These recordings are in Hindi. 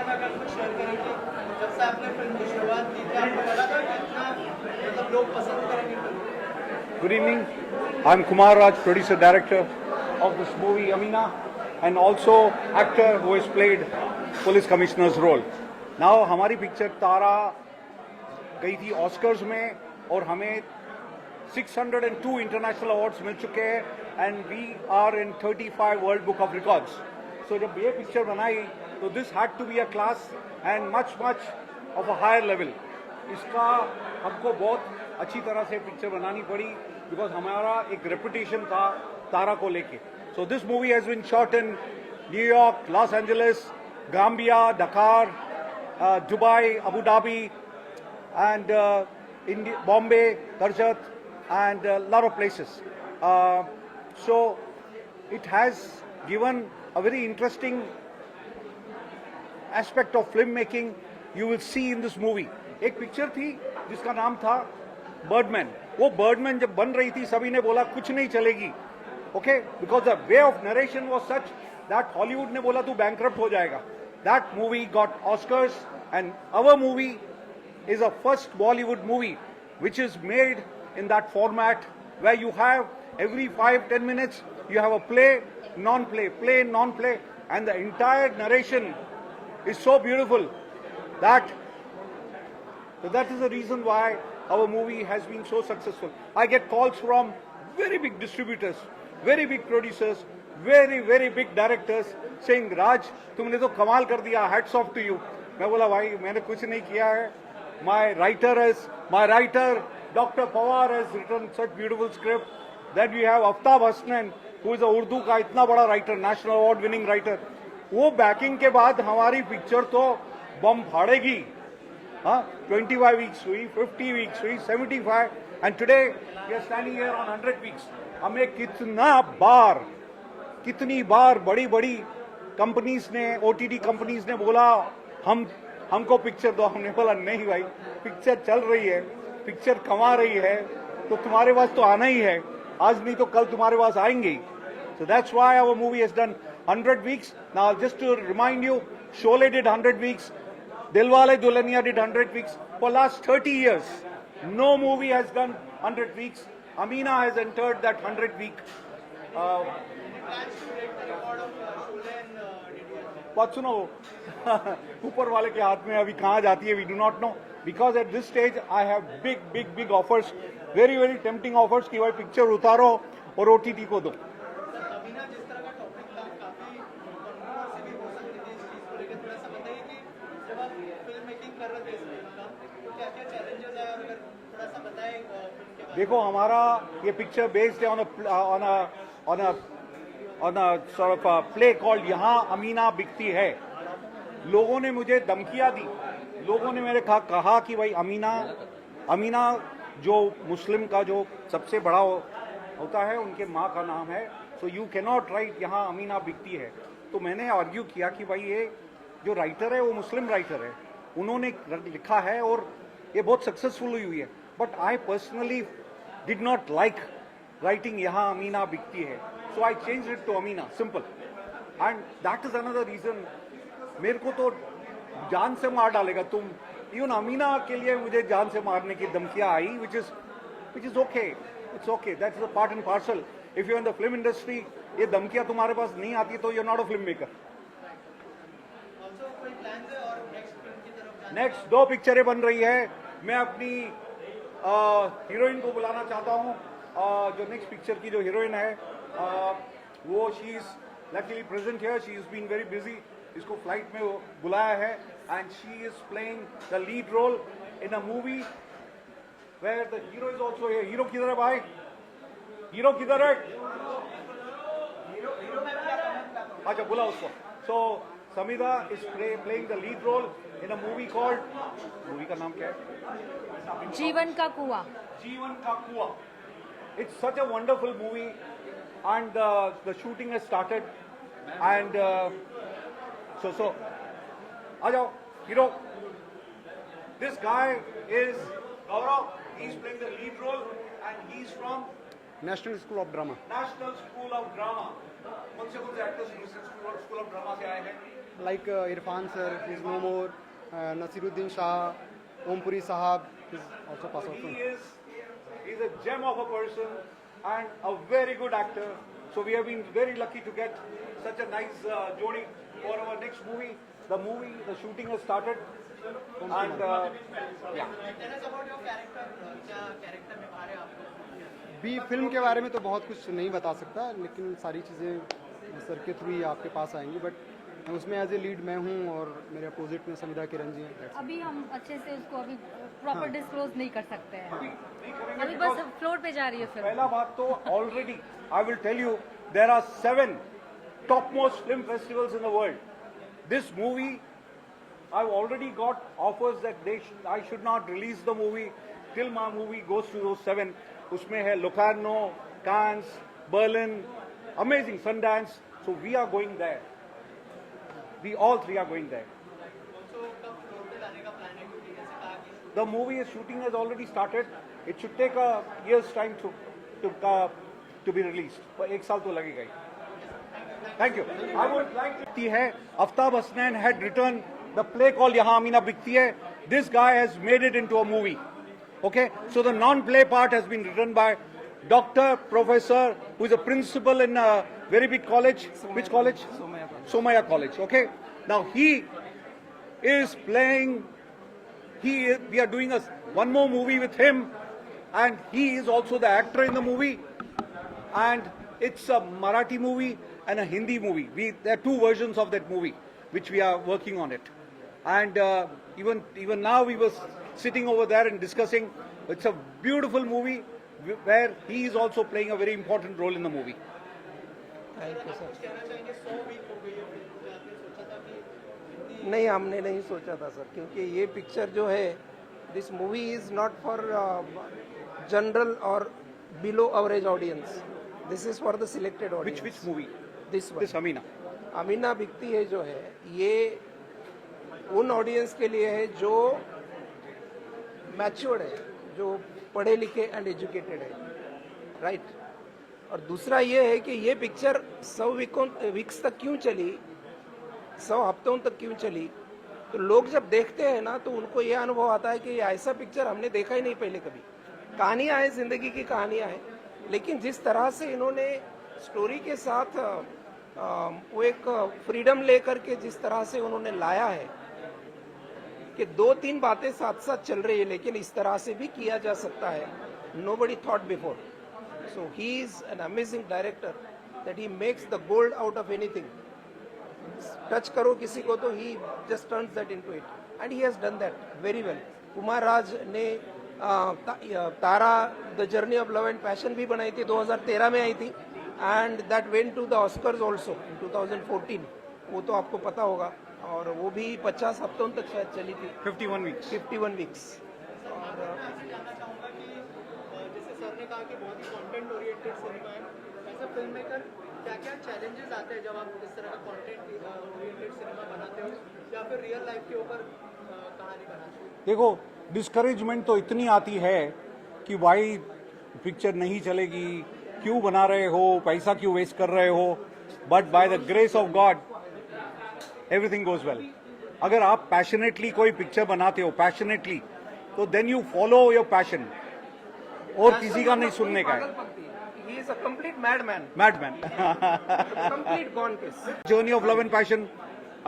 में अगर कुछ शेयर करें कि जब से आपने फिल्म की शुरुआत की थी आपको लगा था कि इतना मतलब लोग पसंद करेंगे film? Good evening. I'm Kumar Raj, producer director of this movie Amina, and also actor who has played police commissioner's role. Now हमारी पिक्चर तारा गई थी ऑस्कर्स में और हमें 602 इंटरनेशनल अवार्ड्स मिल चुके हैं and we are in 35 world book of records. So जब ये पिक्चर बनाई तो this had to be a class and much of a higher level. इसका हमको बहुत अच्छी तरह से पिक्चर बनानी पड़ी बिकॉज हमारा एक रेपुटेशन था तारा को लेके. So this movie has been shot in New York, Los Angeles, Gambia, Dakar, Dubai, Abu Dhabi and Bombay, Karjat, and a lot of places. So it has given a very interesting aspect of filmmaking you will see in this movie. एक पिक्चर थी जिसका नाम था बर्डमैन. वो बर्डमैन जब बन रही थी सभी ने बोला कुछ नहीं चलेगी, okay, because the way of narration was such that Hollywood ने बोला तू बैंकरप्ट हो जाएगा. That movie got Oscars and our movie is a first Bollywood movie which is made in that format where you have every 5-10 minutes you have a play, non-play, play, non-play, and the entire narration is so beautiful that is the reason why our movie has been so successful. I get calls from very big distributors, very big producers, very big directors saying Raj तुमने तो कमाल कर दिया, hats off to you. मैं बोला भाई मैंने कुछ नहीं किया है. My writer, Dr. Pawar has written such beautiful script. Then we have Aftab Hasnan, who is a Urdu का इतना बड़ा writer, national award winning writer. वो बैकिंग के बाद हमारी पिक्चर तो बम फाड़ेगी. हाँ, 25 weeks हुई, 50 weeks हुई, 75, and today we are standing here on 100 weeks. हमें कितनी बार बड़ी कंपनीज ने, OTT कंपनीज ने बोला हमको पिक्चर दो. हमने बोला नहीं भाई, पिक्चर चल रही है, पिक्चर कमा रही है तो तुम्हारे पास तो आना ही है. आज नहीं तो कल तुम्हारे पास आएंगे. So that's why our movie has done 100 weeks. Now just to remind you, Sholay did 100 weeks, Dilwale Dulhania did 100 weeks. For last 30 years no movie has done 100 weeks. Amina has entered that 100 week. बात सुनो, ऊपर वाले के हाथ में अभी कहाँ जाती है, we do not know. Because at this stage I have big offers, very tempting offers कि भाई पिक्चर उतारो और OTT को दो. अमीना जिस तरह का टॉपिक था काफी कंट्रोवर्सी भी हो सकती थी इस चीज को लेकर. थोड़ा सा बताइए कि जब आप फिल्म मेकिंग कर रहे थे इस फिल्म का तो क्या क्या चैलेंजेस आए और अगर थोड़ा सा बताएं फिल्म के बारे में. देखो हमारा ये पिक्चर बेस्ड है on a sort of play called यहाँ अमीना बिकती है. लोगों ने मुझे धमकियां दी, लोगों ने मेरे कहा कि भाई अमीना जो मुस्लिम का जो सबसे बड़ा होता है उनके माँ का नाम है, so you can not right यहाँ अमीना बिकती है. तो मैंने आर्ग्यू किया कि भाई ये जो राइटर है वो मुस्लिम राइटर है, उन्होंने लिखा है और ये बहुत सक्सेसफुल हुई है. But I personally did not like writing यहाँ अमीना बिकती है, so I changed it to Amina, simple. And that is another reason. मेरे को तो जान से मार डालेगा तुम. इवन अमीना के लिए मुझे जान से मारने की धमकियां आई, which is okay. It's okay. That is a part and parcel. If you're in the film industry, ये धमकियां तुम्हारे पास नहीं आती तो you're not a filmmaker. Also कोई plans है और नेक्स्ट फिल्म की तरफ जाने? नेक्स्ट 2 पिक्चरें बन रही है. मैं अपनी हीरोइन को बुलाना चाहता हूँ. जो नेक्स्ट पिक्चर की जो हीरोइन है वो she is luckily present here. She is been very busy. इसको फ्लाइट में बुलाया है and she is playing the lead role in a movie where the hero is also here. Hero किधर है भाई? हीरो किधर है? अच्छा बुला उसको. So Sameeda is playing the lead role in a movie called, movie का नाम क्या है? जीवन का कुआं. जीवन का कुआं. It's such a wonderful movie, and the shooting has started, and so आ जाओ hero. This guy is Gaurav. He's playing the lead role, and he's from National School of Drama. National School of Drama. कौन से actors National School of Drama से आए हैं? Like Irfan sir is no more, Naseeruddin Shah, Om Puri साहब is also pass out. He's a gem of a person and a very good actor. So we have been very lucky to get such a nice jodi for our next movie. The shooting has started, and yeah. Tell us about your character. क्या कैरेक्टर निभा रहे हैं आप? बी फिल्म के बारे में तो बहुत कुछ नहीं बता सकता, लेकिन सारी चीज़ें सर के थ्रू ही आपके पास आएंगी. बट उसमें एज ए लीड मैं हूँ और मेरे अपोजिट में संविदा किरण जी हैं. अभी हम अच्छे से उसको अभी प्रॉपर डिस्क्लोज नहीं कर सकते हैं. अभी Because बस फ्लोर पे जा रही है फिल्म. पहला बात तो already I will tell you there are 7 topmost film festivals in the world. This movie I've already got offers that I should not release the movie till my movie goes to those 7. उसमें है Locarno, Cannes, Berlin, amazing Sundance. So we are going there. We all 3 are going there. तो कब फ्लोर पे जाने का प्लान है, क्योंकि जैसे कहा कि The movie shooting has already started. It should take a year's time to be released. पर 1 साल तो लगेगा ही. Thank you. I would like to है Aftab Hasnain had written the play called Yahan Amina Bikti Hai. This guy has made it into a movie. Okay, so the non-play part has been written by Dr. Professor, who is a principal in a very big college. Which college? Somaya College. Okay, now he is playing. We are doing one more movie with him, and he is also the actor in the movie. And it's a Marathi movie and a Hindi movie. There are 2 versions of that movie, which we are working on it. And even now we were sitting over there and discussing. It's a beautiful movie where he is also playing a very important role in the movie. Thank you sir. कुछ कहना चाहेंगे. 100 वीक हो गई है फिल्म. क्या आपने सोचा था कि इतनी नहीं, हमने नहीं सोचा था सर, क्योंकि ये पिक्चर जो है, this movie is not for general or below average audience. This is for the selected audience. Which movie? This This Amina. Amina बिकती है जो है, ये उन ऑडियंस के लिए है जो मैच्योर्ड है, जो पढ़े लिखे एंड एजुकेटेड है, राइट. और दूसरा ये है कि ये पिक्चर 100 वीक्स तक क्यों चली, 100 हफ्तों तक क्यों चली. तो लोग जब देखते हैं ना, तो उनको ये अनुभव आता है कि ये ऐसा पिक्चर हमने देखा ही नहीं पहले कभी. कहानियाँ हैं, जिंदगी की कहानियाँ हैं, लेकिन जिस तरह से इन्होंने स्टोरी के साथ वो एक फ्रीडम लेकर के जिस तरह से उन्होंने लाया है कि 2-3 बातें साथ साथ चल रही है, लेकिन इस तरह से भी किया जा सकता है. Nobody thought before. So he is an amazing director that he makes the gold out of anything. Touch करो किसी को तो he just turns that into it, and he has done that very well. Kumar Raj ने Tara the journey of love and passion भी बनाई थी, 2013 में आई थी, and that went to the Oscars also in 2014. वो तो आपको पता होगा. और वो भी 50 हफ्तों तक शायद चली थी. 51 weeks. 51 वीक्स. मैं आपसे जानना चाहूँगा कि जैसे सर ने कहा कि बहुत ही कंटेंट ओरिएंटेड सिनेमा है, ऐसा फिल्म मेकर क्या क्या चैलेंजेस आते हैं जब आप इस तरह का कंटेंट ओरिएंटेड सिनेमा बनाते हो, या फिर रियल लाइफ के ऊपर कहानी बनाते हो? देखो, डिस्करेजमेंट तो इतनी आती है कि भाई पिक्चर नहीं चलेगी, क्यों बना रहे हो, पैसा क्यों वेस्ट कर रहे हो. But by the grace of God everything goes well. अगर आप पैशनेटली कोई पिक्चर बनाते हो, पैशनेटली, तो then you follow your passion, और किसी का नहीं सुनने का है. He is a complete madman. Madman. Complete gone case. Journey of love and passion,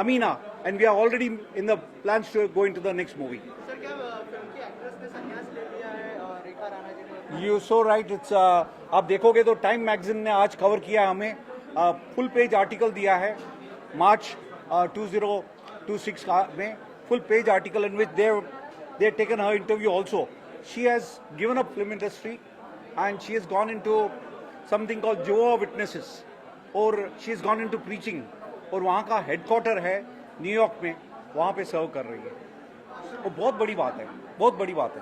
Amina, and we are already in the plans to go into the next movie. Sir क्या फिल्म की एक्ट्रेस ने संन्यास ले लिया है, रेखा राणा जी ने? You so right. It's आप देखोगे तो टाइम मैगजीन ने आज कवर किया, हमें फुल पेज आर्टिकल दिया है मार्च 2026 में, full page article in which they have taken her interview also. She has given up film industry and she has gone into something called Jehovah's Witnesses, और she has gone into preaching, और वहाँ का हेडक्वार्टर है न्यूयॉर्क में, वहाँ पे सर्व कर रही है. वो बहुत बड़ी बात है, बहुत बड़ी बात है.